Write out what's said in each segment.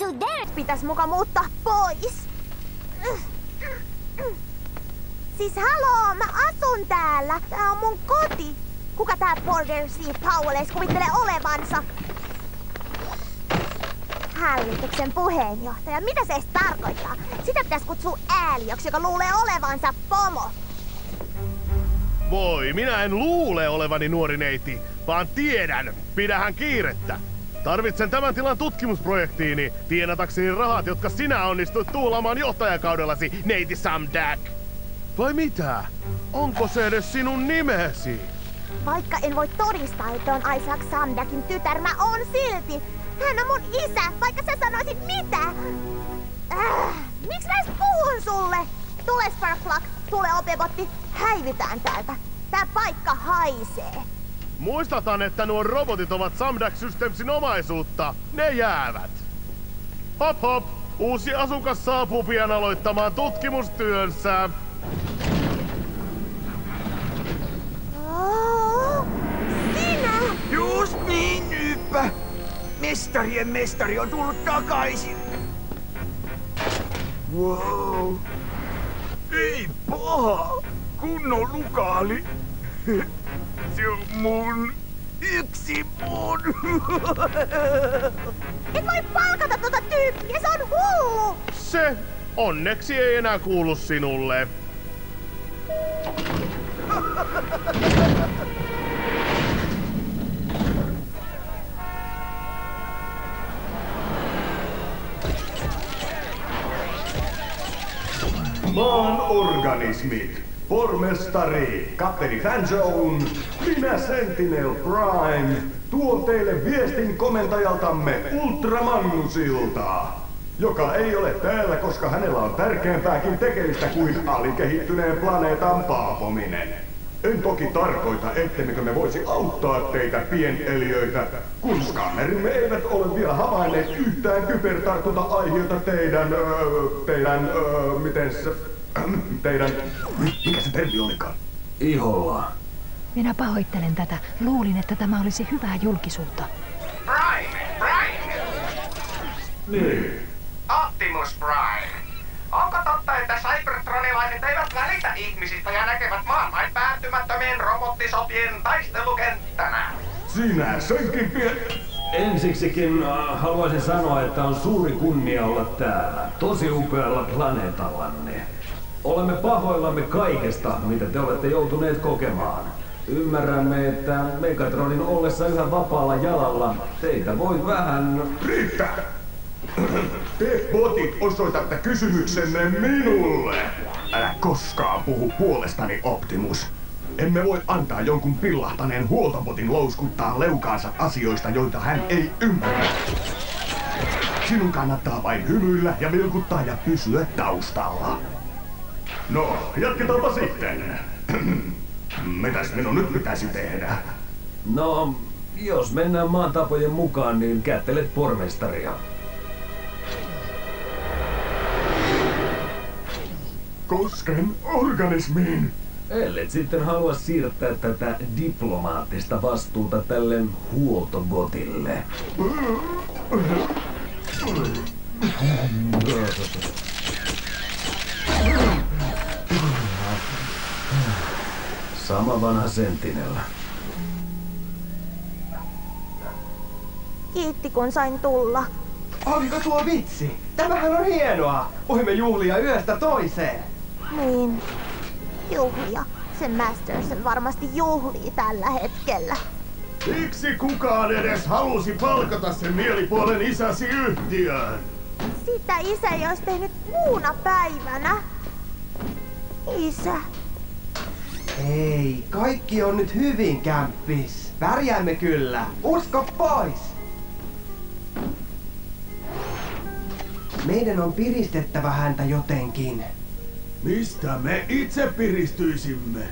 you there? Pitäis muka muuttaa pois. Siis haloo, mä asun täällä. Tää on mun koti. Kuka tää Border Sea Powells kuvittelee olevansa? Hallituksen puheenjohtaja. Mitä se edes tarkoittaa? Sitä pitäis kutsua ääliöksi, joka luulee olevansa pomo. Voi, minä en luule olevani nuori neiti, vaan tiedän. Pidähän kiirettä. Tarvitsen tämän tilan tutkimusprojektiini tienatakseni rahat, jotka sinä onnistuit tuhlaamaan johtajakaudellasi, neiti Samdak. Vai mitä? Onko se edes sinun nimesi? Vaikka en voi todistaa, että on Isaac Samdakin tytär, mä oon silti. Hän on mun isä, vaikka sä sanoisit mitä. Miksi mä edes puhun sulle? Tule Sparkplug, tule Opebotti, häivytään täältä. Tää paikka haisee. Muistatan, että nuo robotit ovat Samdak Systemsin omaisuutta. Ne jäävät. Hop hop! Uusi asukas saapuu pian aloittamaan tutkimustyönsä. Sinä! Just niin, Nyppä! Mestarien mestari on tullut takaisin! Wow! Ei paha! Kunnon lukaali! Se on mun! Yksi mun! Et voi palkata tuota tyyppiä, se on hullu! Se onneksi ei enää kuulu sinulle. Maan organismit. Pormestari, kapteeni Fanzone, minä Sentinel Prime, tuon teille viestin komentajaltamme Ultra Magnusilta, joka ei ole täällä, koska hänellä on tärkeämpääkin tekemistä kuin alikehittyneen planeetan paapominen. En toki tarkoita, ettemmekö me voisi auttaa teitä pieneliöitä, kun skannerimme eivät ole vielä havainneet yhtään kybertartunta-aiheita mikä se termi olikaan? Iholla. Minä pahoittelen tätä. Luulin, että tämä olisi hyvää julkisuutta. Prime! Niin. Optimus Prime. Onko totta, että cybertronilaiset eivät välitä ihmisistä ja näkevät maan vain päättymättömien robottisotien taistelukenttänä? Sinä senkin Ensiksikin haluaisin sanoa, että on suuri kunnia olla täällä, tosi upealla planeetallanne. Olemme pahoillamme kaikesta, mitä te olette joutuneet kokemaan. Ymmärrämme, että Megatronin ollessa yhä vapaalla jalalla teitä voi vähän... Riittää! Te botit osoitatte kysymyksenne minulle! Älä koskaan puhu puolestani, Optimus. Emme voi antaa jonkun pillahtaneen huoltobotin louskuttaa leukaansa asioista, joita hän ei ymmärrä. Sinun kannattaa vain hymyillä ja vilkuttaa ja pysyä taustalla. No, jatketaanpa sitten. Mitäs minun nyt pitäisi tehdä? No, jos mennään maan tapojen mukaan, niin kättelet pormestaria. Kosken organismiin. Ellet sitten halua siirtää tätä diplomaattista vastuuta tälle huoltobotille. Sama vanha Sentinel. Kiitti kun sain tulla. Oliko tuo vitsi? Tämähän on hienoa! Voimme juhlia yöstä toiseen! Niin, juhlia. Sen Masterson varmasti juhlii tällä hetkellä. Miksi kukaan edes halusi palkata sen mielipuolen isäsi yhtiöön? Sitä isä ei olisi tehnyt muuna päivänä. Isä. Ei, kaikki on nyt hyvin, kämppis. Pärjäämme kyllä. Usko pois! Meidän on piristettävä häntä jotenkin. Mistä me itse piristyisimme?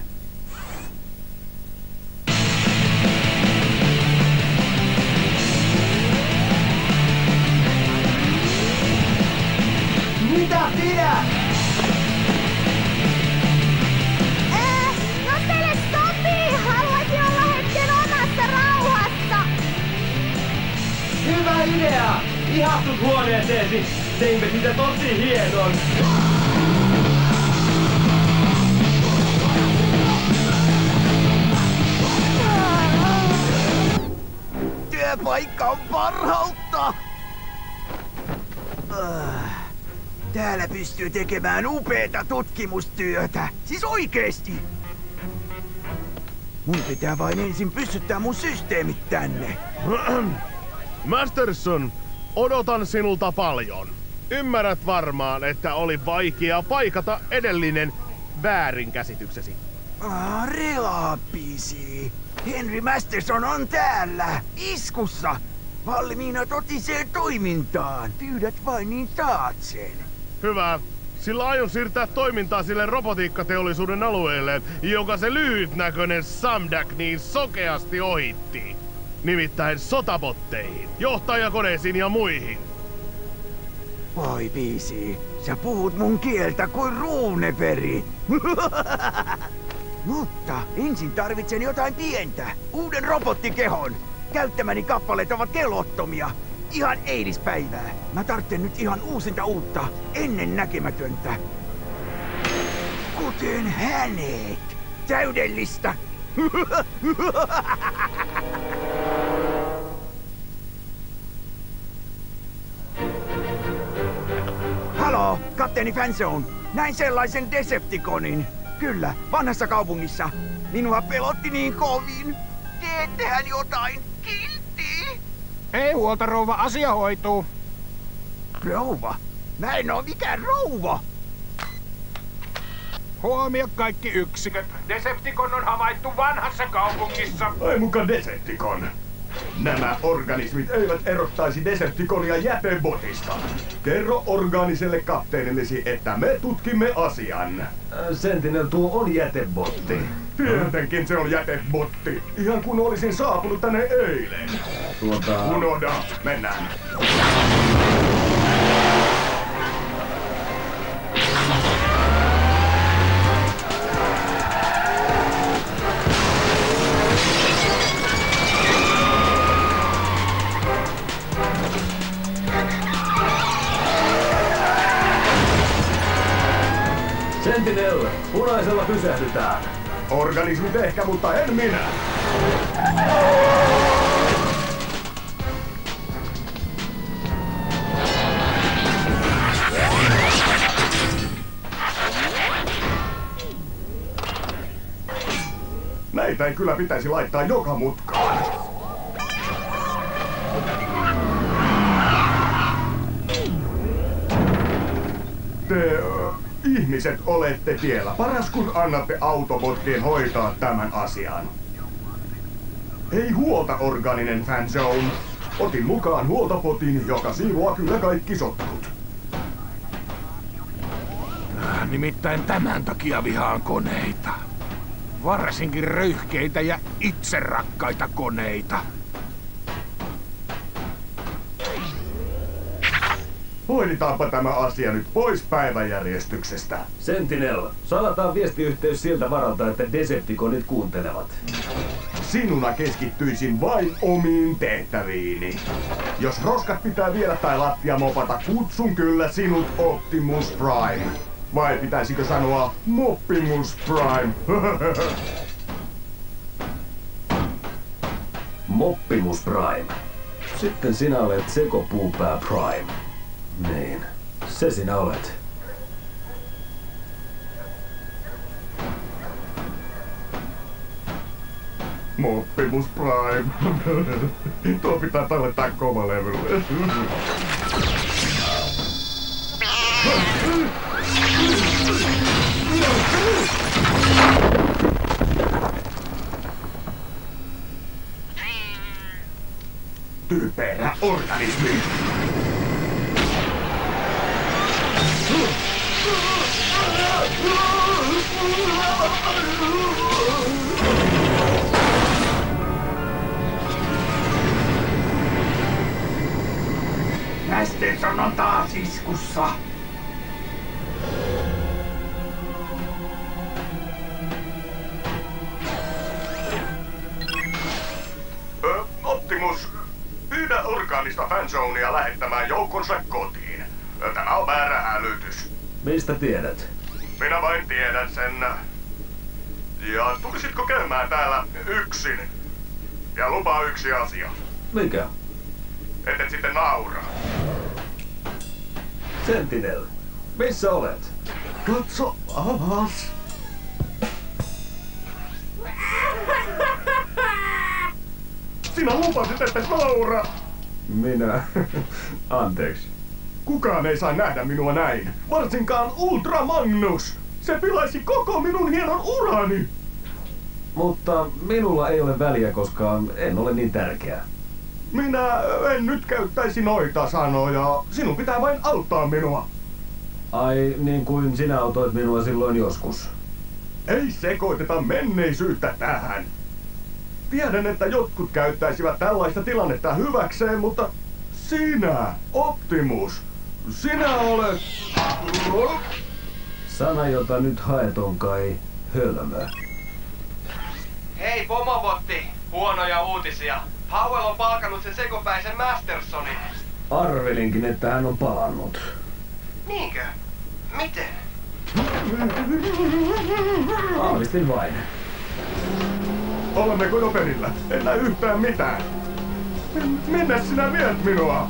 Mitä pidät? Jos teille sopii, haluaisin olla hetken omassa rauhassa. Hyvä idea! Ihahtut huoneeseesi! Teimme sitä tosi hienon! Työpaikka on parhautta! Täällä pystyy tekemään upeeta tutkimustyötä. Siis oikeesti! Mun pitää vain ensin pystyttää mun systeemit tänne. Masterson, odotan sinulta paljon. Ymmärrät varmaan, että oli vaikea paikata edellinen väärinkäsityksesi. Relaapisi. Henry Masterson on täällä, iskussa. Valmiina totiseen toimintaan. Pyydät vain niin saat sen. Hyvä. Sillä aion siirtää toimintaa sille robotiikkateollisuuden alueelle, jonka se lyhytnäköinen Samdak niin sokeasti ohitti. Nimittäin sotabotteihin, johtajakoneisiin ja muihin. Voi biisi, sä puhut mun kieltä kuin Runeberg. Mutta ensin tarvitsen jotain pientä. Uuden robottikehon. Käyttämäni kappaleet ovat kelottomia. Ihan eilispäivää. Mä tarvitsen nyt ihan uusinta uutta, ennen näkemätöntä. Kuten hänet. Täydellistä. Haloo, kapteeni Fanzone. Näin sellaisen Decepticonin. Kyllä, vanhassa kaupungissa. Minua pelotti niin kovin. Teettehän jotain kilttiä? Ei huolta, rouva, asia hoituu. Rouva? Mä en oo mikään rouva. Huomio kaikki yksiköt. Decepticon on havaittu vanhassa kaupungissa. Ai muka Decepticon. Nämä organismit eivät erottaisi Decepticonia jätebotista. Kerro orgaaniselle kapteenillesi, että me tutkimme asian. Sentinel, tuo on jätebotti. Tietenkin se on jätebotti. Ihan kun olisin saapunut tänne eilen. Unohda, mennään. Sentinel, punaisella pysähdytään. Organismit ehkä, mutta en minä. Näitä ei kyllä pitäisi laittaa joka mutkaan. Te ihmiset olette vielä paras, kun annatte autobottien hoitaa tämän asian. Ei huolta, orgaaninen Fanzone. Otin mukaan huoltopotin, joka siivoaa kyllä kaikki sotkut. Nimittäin tämän takia vihaan koneita. Varsinkin röyhkeitä ja itserakkaita koneita. Hoidetaanpa tämä asia nyt pois päiväjärjestyksestä. Sentinel, salataan viestiyhteys siltä varalta, että Decepticonit kuuntelevat. Sinuna keskittyisin vain omiin tehtäviini. Jos roskat pitää viedä tai lattia mopata, kutsun kyllä sinut Optimus Prime. Vai pitäisikö sanoa Moppimus Prime? Moppimus Prime. Sitten sinä olet Sekopuupää Prime. Niin, se sinä olet. Moppimus Prime. Tuo pitää tallettaa kovalevylle. Typerä organismi. Masterson on taas iskussa. Optimus, pyydä Orgaanista Fanzonia lähettämään joukkonsa kotiin. Tämä on väärä hälytys. Mistä tiedät? Minä vain tiedän sen. Ja tulisitko käymään täällä yksin? Ja lupaa yksi asia. Mikä? Et sitten nauraa. Sentinel, missä olet? Katso alas. Sinä lupasit, että naura. Minä. Anteeksi. Kukaan ei saa nähdä minua näin. Varsinkaan Ultra Magnus. Se pilaisi koko minun hienon urani. Mutta minulla ei ole väliä, koska en ole niin tärkeä. Minä en nyt käyttäisi noita sanoja. Sinun pitää vain auttaa minua. Ai, niin kuin sinä autoit minua silloin joskus. Ei sekoiteta menneisyyttä tähän. Tiedän, että jotkut käyttäisivät tällaista tilannetta hyväkseen, mutta sinä, Optimus, sinä olet... Sana, jota nyt haet, on kai hölmö. Hei pomobotti, huonoja uutisia. Powell on palkannut sen sekopäisen Mastersonin. Arvelinkin, että hän on palannut. Niinkö? Miten? Aavistin vain. Olemmeko jo perillä? En näe yhtään mitään. Minne sinä viet minua?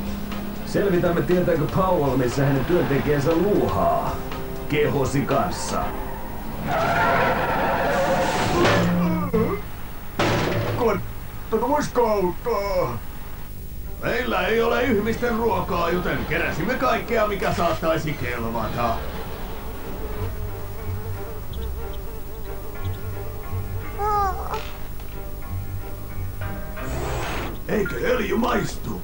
Selvitämme, tietääkö Powell, missä hänen työntekijänsä luuhaa. Kehosi kanssa. Voisiko auttaa? Meillä ei ole ihmisten ruokaa, joten keräsimme kaikkea, mikä saattaisi kelvata. Eikö öljy maistu?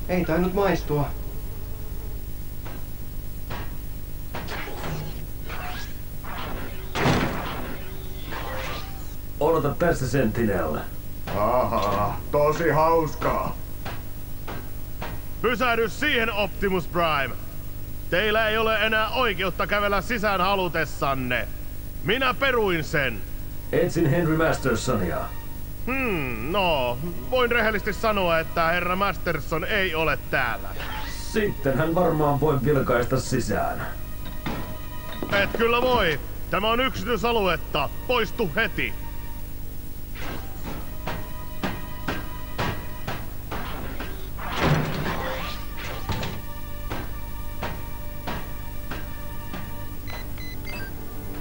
Ei tainnut maistua. Odota tässä, Sentinel. Ahaa, tosi hauskaa. Pysähdy siihen, Optimus Prime! Teillä ei ole enää oikeutta kävellä sisään halutessanne. Minä peruin sen. Etsin Henry Mastersonia. No, voin rehellisesti sanoa, että herra Masterson ei ole täällä. Sitten hän varmaan voi vilkaista sisään. Et kyllä voi. Tämä on yksityisaluetta. Poistu heti.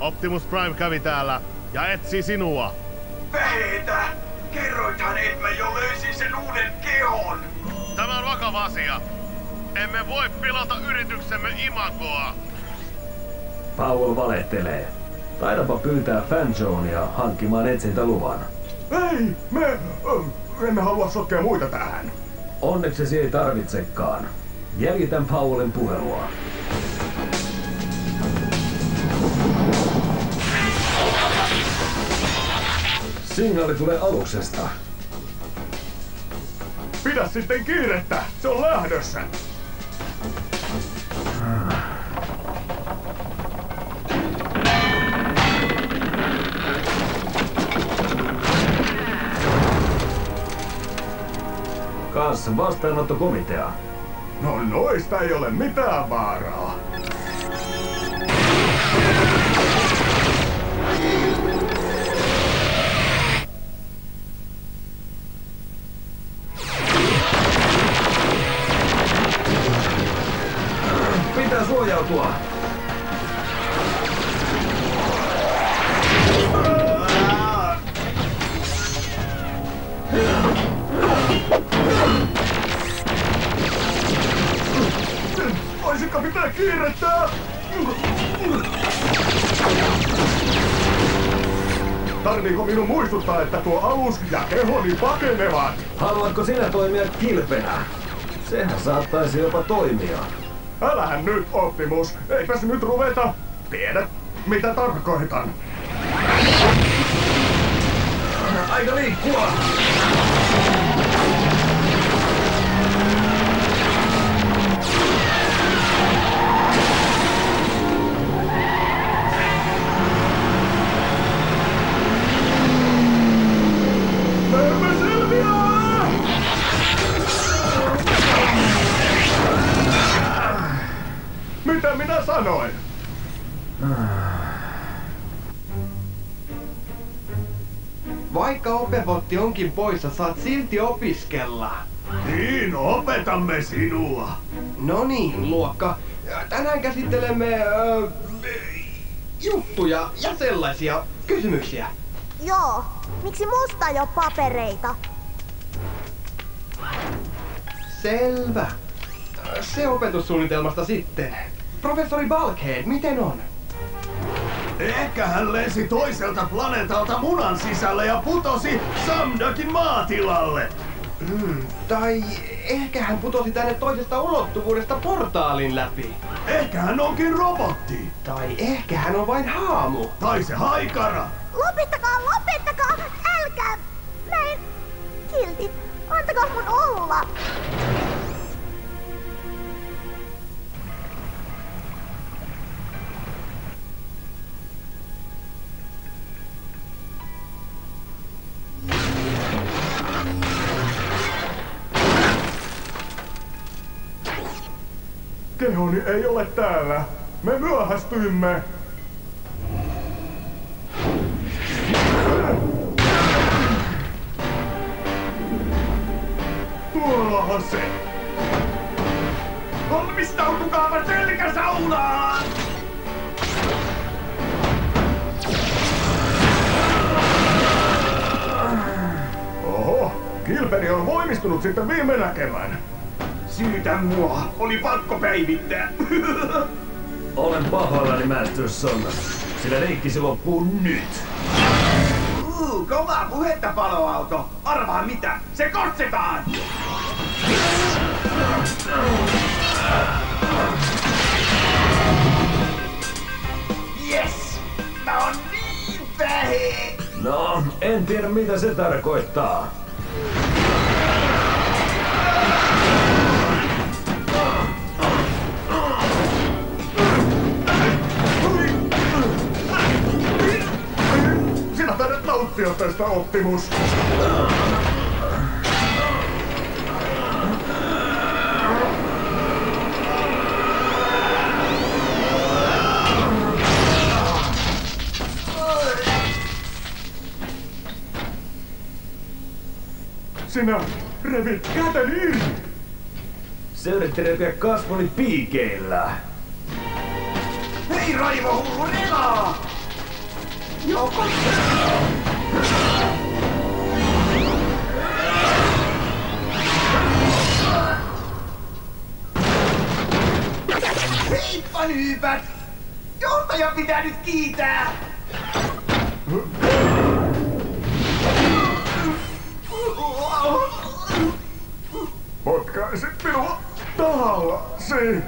Optimus Prime kävi täällä ja etsii sinua. Vähetä! Kerroithan, et mä jo löysin sen uuden kehon! Tämä on vakava asia. Emme voi pilata yrityksemme imagoa. Powell valehtelee. Taidapa pyytää Fanzonia hankkimaan etsintäluvan. Ei, me emme halua sotkea muita tähän. Onneksesi ei tarvitsekaan. Jäljitän Powellin puhelua. Signaali tulee aluksesta. Pidä sitten kiirettä, se on lähdössä. Kanssa vastaanottokomitea. No noista ei ole mitään vaaraa. Pitää suojautua. Voisitko pitää kiirettä? Tarviiko minun muistuttaa, että tuo alus ja kehoni pakenevat? Haluatko sinä toimia kilpenä? Sehän saattaisi jopa toimia. Älähän nyt, Optimus. Eipäs nyt ruveta. Tiedät, mitä tarkoitan. Aika liikkua! Me selviää! sanoin. Vaikka opevotti onkin poissa, saat silti opiskella. Niin, opetamme sinua. No niin, luokka. Tänään käsittelemme juttuja ja sellaisia kysymyksiä. Joo. Miksi musta ei oo papereita? Selvä. Se opetussuunnitelmasta sitten. Professori Bulkhead, miten on? Ehkä hän lensi toiselta planeetalta munan sisälle ja putosi Samdakin maatilalle. Tai ehkä hän putosi tänne toisesta ulottuvuudesta portaalin läpi. Ehkä hän onkin robotti. Tai ehkä hän on vain haamu. Tai se haikara. Lopettakaa, lopettakaa! Älkää! Näin! Kiltit, antakaa mun olla! Kehoni ei ole täällä. Me myöhästyimme. Tuollahan se. Valmistautukaapa selkäsaunaan! Oho, Gilberi on voimistunut sitten viime näkemään. Syytä mua. Oli pakko päivittää. Olen pahoillani, Masterson. Sillä leikkisi loppuu nyt. Kovaa puhetta, paloauto. Arvaa mitä? Se kortsetaan! Yes! Mä oon niin vähe! No, en tiedä mitä se tarkoittaa. Sinä taidat nauttia tästä, Optimus. Sinä revit käteni irti! Se yritti repiä kasvoni piikeillä. Hei raivohullu, relaa! Joko... Heippa hyypät! Johtaja pitää nyt kiitää! Potkaisit minua tahallasi!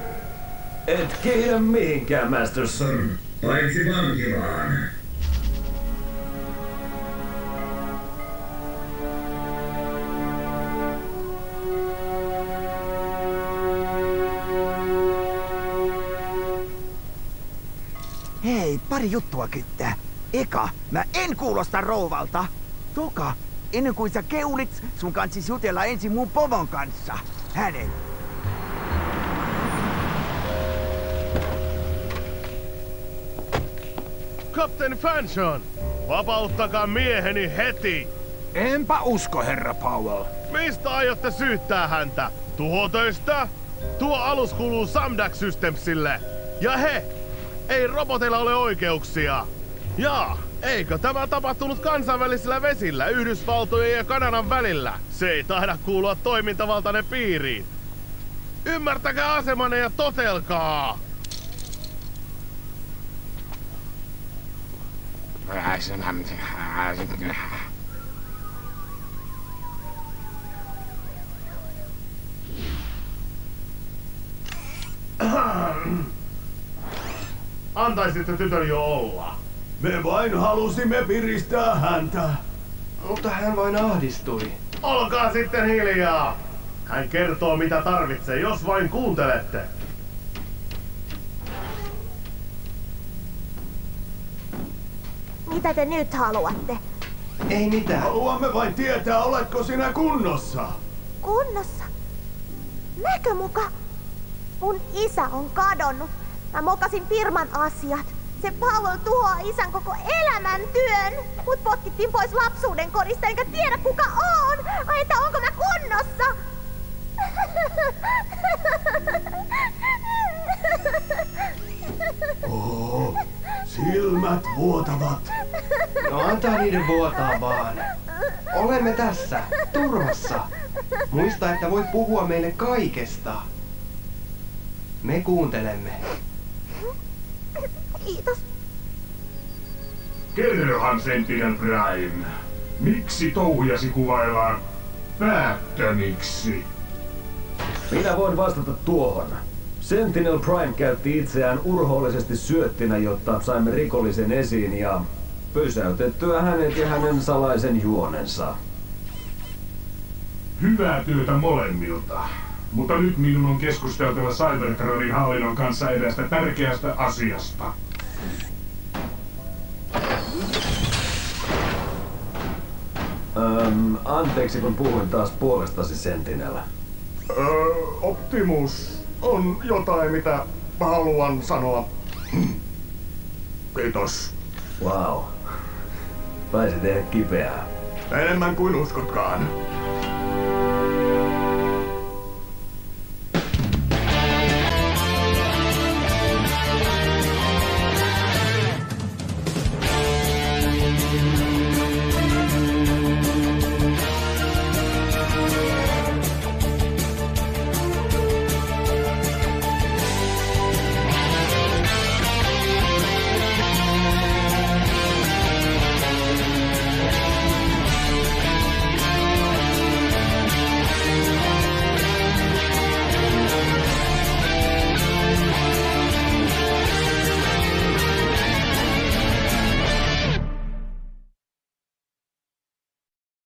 Et kiinä mihinkään, Masterson. Paitsi vankilaan. Hei, pari juttua kyttää. Eka, mä en kuulosta rouvalta. Toka, ennen kuin sä keulit, sun kansis jutella ensin mun pomon kanssa. Hänen. Kapteeni Fanchon, vapauttakaa mieheni heti! Enpä usko, herra Powell. Mistä aiotte syyttää häntä? Tuhotöistä? Tuo alus kuuluu Samdak Systemsille. Ja he! Ei roboteilla ole oikeuksia. Jaa, eikö tämä tapahtunut kansainvälisillä vesillä Yhdysvaltojen ja Kanadan välillä? Se ei taida kuulua toimintavaltainen piiriin. Ymmärtäkää asemanne ja totelkaa! Antaisitte tytön jo olla. Me vain halusimme piristää häntä. Mutta hän vain ahdistui. Olkaa sitten hiljaa. Hän kertoo mitä tarvitsee, jos vain kuuntelette. Mitä te nyt haluatte? Ei mitään. Haluamme vain tietää, oletko sinä kunnossa? Kunnossa? Näkö muka? Mun isä on kadonnut. Mä mokasin firman asiat. Se Powell tuhoaa isän koko elämäntyön. Mut potkittiin pois lapsuuden kodista, enkä tiedä kuka on. Ai, että onko mä kunnossa? Oo, silmät vuotavat. No antaa niiden vuotaa vaan. Olemme tässä, turvassa. Muista, että voit puhua meille kaikesta. Me kuuntelemme. Kiitos. Kerrohan Sentinel Prime. Miksi touhujasi kuvaillaan päättömiksi? Minä voin vastata tuohon. Sentinel Prime käytti itseään urhoollisesti syöttinä, jotta saimme rikollisen esiin ja pysäytettyä hänet ja hänen salaisen juonensa. Hyvää työtä molemmilta. Mutta nyt minun on keskusteltava Cybertronin hallinnon kanssa edestä tärkeästä asiasta. Anteeksi kun puhuin taas puolestasi, Sentinel. Optimus on jotain, mitä haluan sanoa. Kiitos. Wow. Taisi tehdä kipeää. Enemmän kuin uskotkaan.